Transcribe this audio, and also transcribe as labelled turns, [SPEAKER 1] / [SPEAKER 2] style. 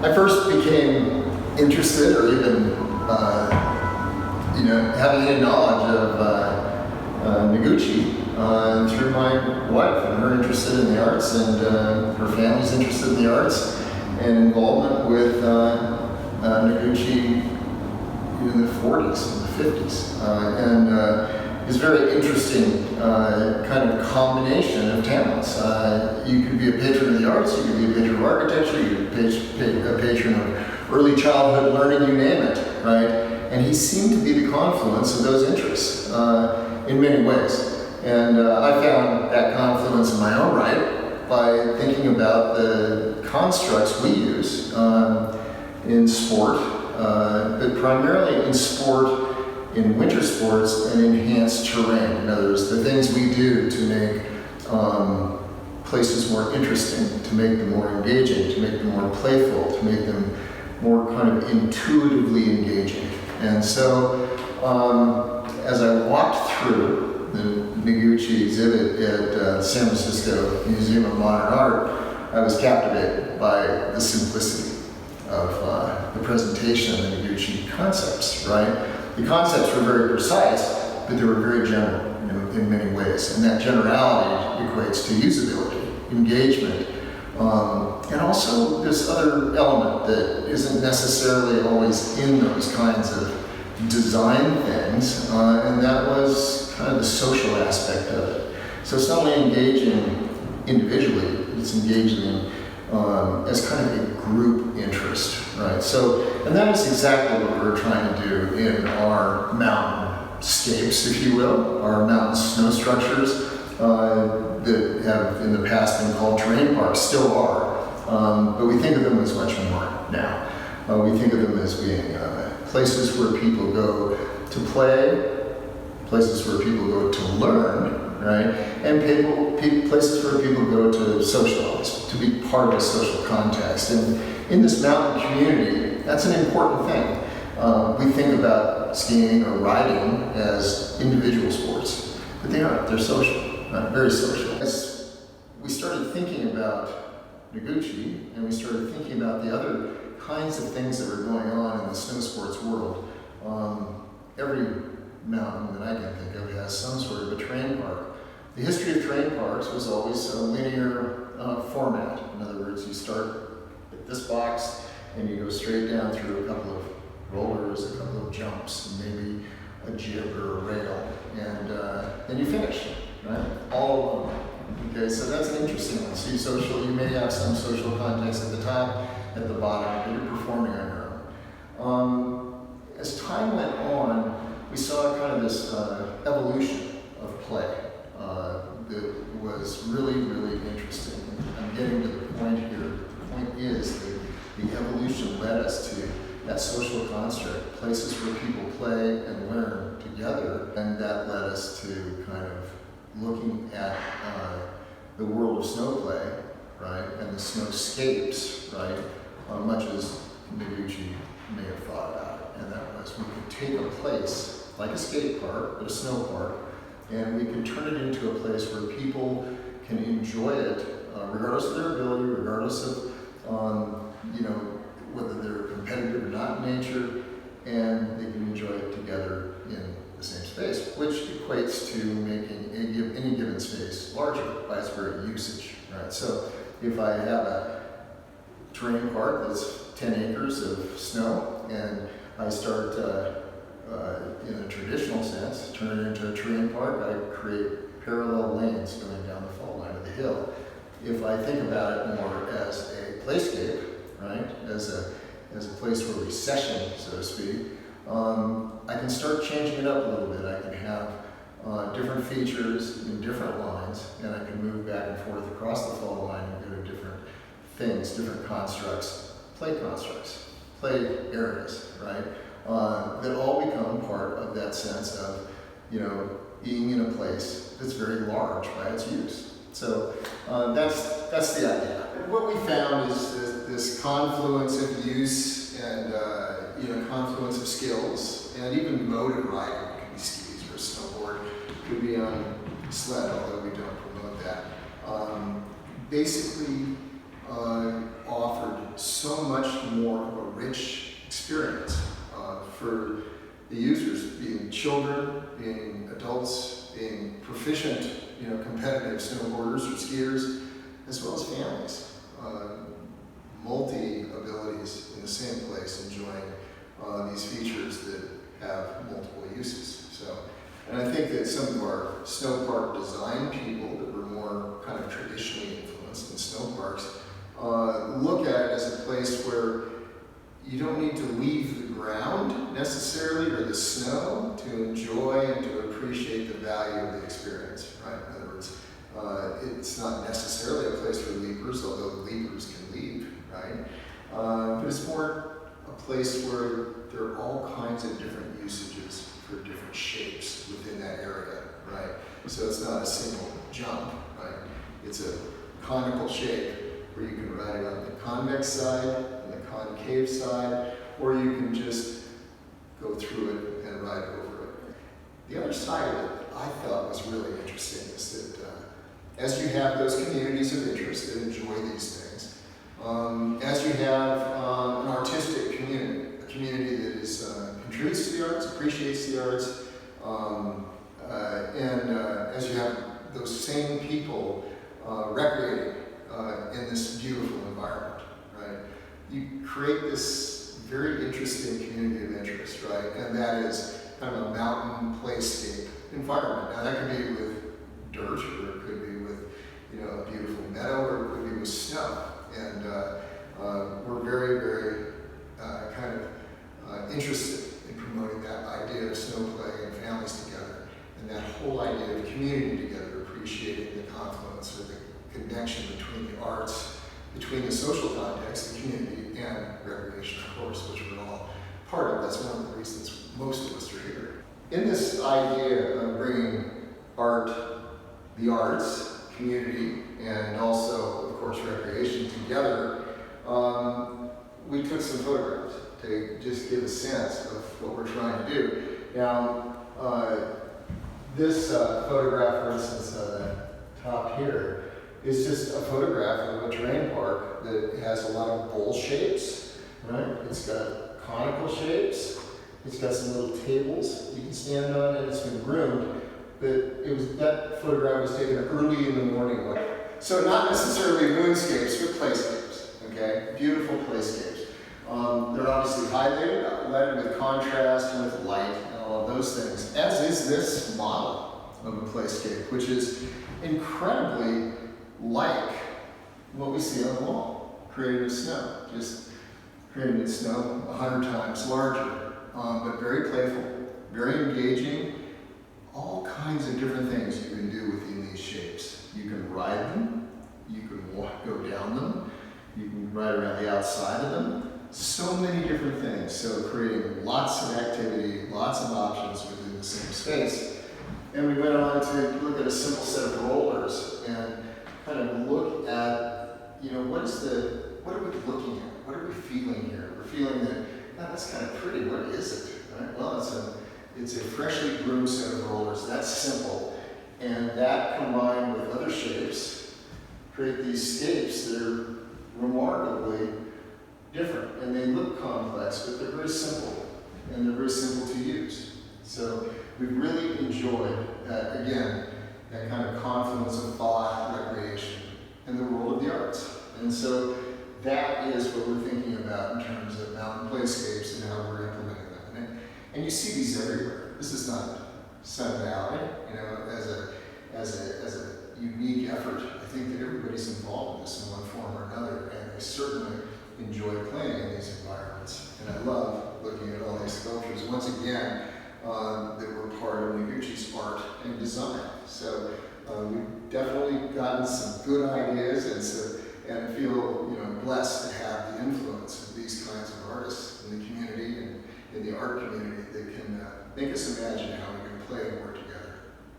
[SPEAKER 1] I first became interested, or even having any knowledge of Noguchi through my wife and her interested in the arts, and her family's interested in the arts, and involvement with Noguchi in the 40s and the 50s. And it's very interesting kind of combination of talents. You could be a patron of the arts, you could be a patron of architecture, you could be a patron of early childhood learning, you name it, right? And he seemed to be the confluence of those interests in many ways. And I found that confluence in my own right by thinking about the constructs we use in sport, but primarily in sport, in winter sports, and enhanced terrain. In other words, the things we do to make places more interesting, to make them more engaging, to make them more playful, to make them more kind of intuitively engaging. And so, as I walked through the Noguchi exhibit at San Francisco Museum of Modern Art, I was captivated by the simplicity of the presentation of the Noguchi concepts, right? The concepts were very precise, but they were very general in many ways. And that generality equates to usability, engagement, and also this other element that isn't necessarily always in those kinds of design things, and that was kind of the social aspect of it. So it's not only engaging individually, it's engaging as kind of a group interest, right? So, and that is exactly what we're trying to do in our mountainscapes, if you will, our mountain snow structures that have in the past been called terrain parks, still are, but we think of them as much more now. We think of them as being places where people go to play, places where people go to learn, right? And places where people go to socialize, to be part of a social context. And in this mountain community, that's an important thing. We think about skiing or riding as individual sports, but they aren't. They're social, very social. As we started thinking about Noguchi, and we started thinking about the other kinds of things that were going on in the snow sports world, every mountain that I can think of has some sort of a terrain park. The history of terrain parks was always a linear format. In other words, you start at this box and you go straight down through a couple of rollers, a couple of jumps, and maybe a jib or a rail, and then you finish, right? All of them. Okay, so that's an interesting one. See, social, you may have some social context at the top, at the bottom, but you're performing on your own. As time went on, we saw kind of this evolution of play that was really, really interesting. I'm getting to the point here. The point is that the evolution led us to that social construct, places where people play and learn together, and that led us to kind of looking at the world of snow play, right, and the snowscapes, right, much as Noguchi may have thought about it. And that was, we could take a place like a skate park, but a snow park, and we can turn it into a place where people can enjoy it, regardless of their ability, regardless of, whether they're competitive or not in nature, and they can enjoy it together in the same space, which equates to making any given space larger by its very usage, right? So if I have a terrain park that's 10 acres of snow, and I start in a traditional sense, turn it into a terrain park, I create parallel lanes going down the fault line of the hill. If I think about it more as a playscape, right, as a place for recession, so to speak, I can start changing it up a little bit. I can have different features in different lines, and I can move back and forth across the fault line and go to different things, different constructs, play areas, right? That all become part of that sense of, being in a place that's very large by its use. So that's the idea. What we found is this confluence of use and confluence of skills, and even mode of riding. It could be skis or a snowboard, it could be on sled, although we don't promote that. Basically offered so much more of a rich experience for the users, being children, being adults, being proficient, competitive snowboarders or skiers, as well as families. Multi-abilities in the same place, enjoying these features that have multiple uses. So, and I think that some of our snow park design people that were more kind of traditionally influenced in snow parks look at it as a place where you don't need to leave the ground necessarily or the snow to enjoy and to appreciate the value of the experience, right? In other words, it's not necessarily a place for leapers, although leapers can leap, right? But it's more a place where there are all kinds of different usages for different shapes within that area, right? So it's not a single jump, right? It's a conical shape where you can ride it on the convex side and the concave side, or you can just go through it and ride over it. The other side of it I thought was really interesting is that as you have those communities of interest that enjoy these things, as you have an artistic community, a community that is contributes to the arts, appreciates the arts, and as you have those same people recreating in this beautiful environment, right? You create this very interesting community of interest, right? And that is kind of a mountain playscape environment. Now that could be with dirt, or it could be with, a beautiful meadow, or it could be with snow. And we're very, very kind of interested in promoting that idea of snow play and families together, and that whole idea of community together, appreciating the confluence or the connection between the arts, between the social context, the community, and recreation, of course, which we're all part of. That's one of the reasons most of us are here. In this idea of bringing art, the arts, community, and also, of course, recreation together, we took some photographs to just give a sense of what we're trying to do. Now, this photograph, for instance, top here, is just a photograph of a terrain park that has a lot of bowl shapes, right? It's got conical shapes. It's got some little tables you can stand on, and it's been groomed. But that photograph was taken early in the morning. So not necessarily moonscapes, but playscapes, okay? Beautiful playscapes. They're obviously highlighted with contrast and with light and all of those things, as is this model of a playscape, which is incredibly like what we see on the wall, created of snow, just created in snow 100 times larger, but very playful, very engaging, all kinds of different things you can do within these shapes. You can ride them, you can go down them, you can ride around the outside of them, so many different things. So creating lots of activity, lots of options within the same space. And we went on to look at a simple set of rollers and kind of look at, what are we looking at? What are we feeling here? We're feeling that, that's kind of pretty. What is it? Right? Well, it's a freshly groomed set of rollers. That's simple. And that combined with other shapes create these scapes that are remarkably different. And they look complex, but they're very simple. And they're very simple to use. So we've really enjoyed that, again, that kind of confluence of thought, recreation, and the role of the arts. And so that is what we're thinking about in terms of mountain playscapes and how we're implementing them. And you see these everywhere. This is not Sun Valley, as a unique effort. I think that everybody's involved in this in one form or another, and I certainly enjoy playing in these environments. And I love looking at all these sculptures. Once again, that were part of Noguchi's art and design. So we've definitely gotten some good ideas and feel blessed to have the influence of these kinds of artists in the community and in the art community that can make us imagine how we can play and work together.